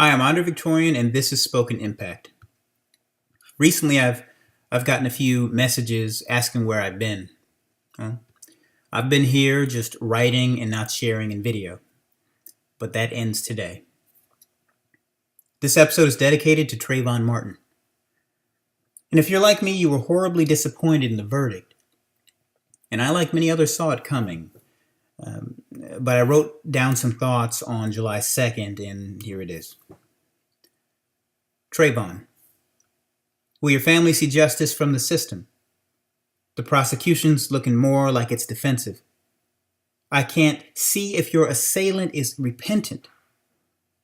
Hi, I'm Andre Victorian, and this is Spoken Impact. Recently, I've gotten a few messages asking where I've been. Well, I've been here just writing and not sharing in video, but that ends today. This episode is dedicated to Trayvon Martin. And if you're like me, you were horribly disappointed in the verdict. And I, like many others, saw it coming. But I wrote down some thoughts on July 2nd, and here it is. Trayvon. Will your family see justice from the system? The prosecution's looking more like it's defensive. I can't see if your assailant is repentant.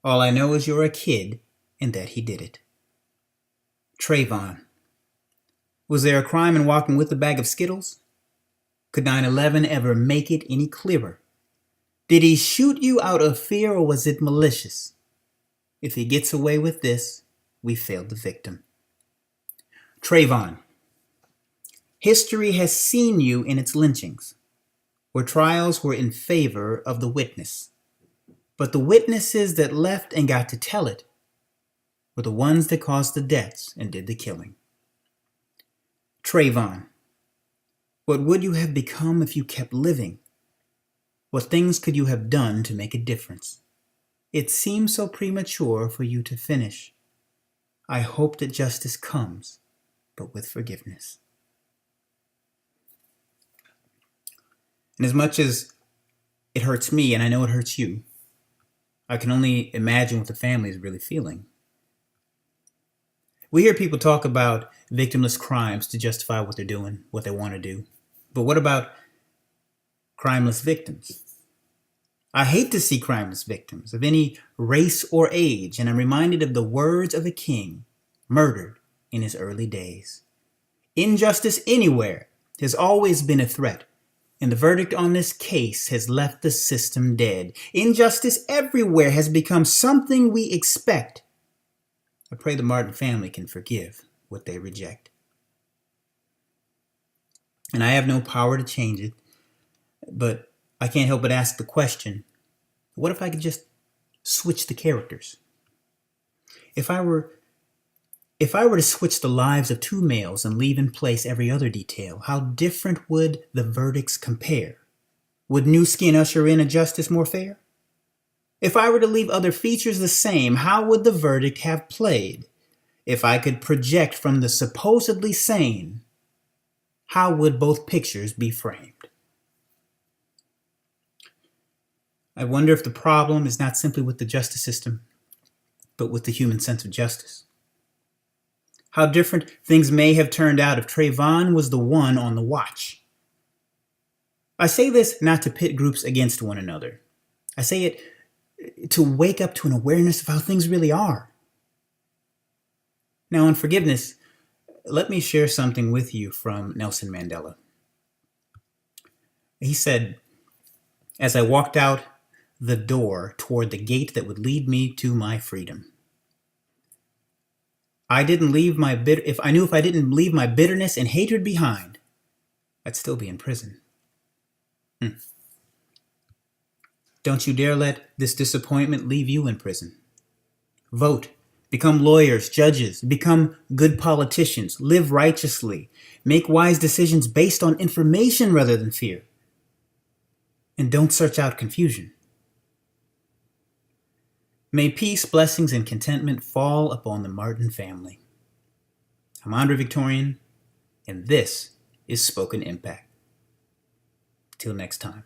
All I know is you're a kid and that he did it. Trayvon. Was there a crime in walking with a bag of Skittles? Could 9/11 ever make it any clearer? Did he shoot you out of fear, or was it malicious? If he gets away with this, we failed the victim. Trayvon. History has seen you in its lynchings, where trials were in favor of the witness. But the witnesses that left and got to tell it were the ones that caused the deaths and did the killing. Trayvon. What would you have become if you kept living? What things could you have done to make a difference? It seems so premature for you to finish. I hope that justice comes, but with forgiveness. And as much as it hurts me, and I know it hurts you, I can only imagine what the family is really feeling. We hear people talk about victimless crimes to justify what they're doing, what they want to do. But what about crimeless victims? I hate to see crimeless victims of any race or age, and I'm reminded of the words of a king murdered in his early days. Injustice anywhere has always been a threat, and the verdict on this case has left the system dead. Injustice everywhere has become something we expect. I pray the Martin family can forgive what they reject. And I have no power to change it, but I can't help but ask the question, what if I could just switch the characters? If I were to switch the lives of two males and leave in place every other detail, how different would the verdicts compare? Would new skin usher in a justice more fair? If I were to leave other features the same, how would the verdict have played? If I could project from the supposedly sane, how would both pictures be framed? I wonder if the problem is not simply with the justice system, but with the human sense of justice. How different things may have turned out if Trayvon was the one on the watch. I say this not to pit groups against one another. I say it to wake up to an awareness of how things really are. Now, on forgiveness, let me share something with you from Nelson Mandela. He said, as I walked out the door toward the gate that would lead me to my freedom, I didn't leave my if I didn't leave my bitterness and hatred behind, I'd still be in prison. Don't you dare let this disappointment leave you in prison. Vote. Become lawyers, judges, become good politicians, live righteously, make wise decisions based on information rather than fear. And don't search out confusion. May peace, blessings, and contentment fall upon the Martin family. I'm Andre Victorian, and this is Spoken Impact. Till next time.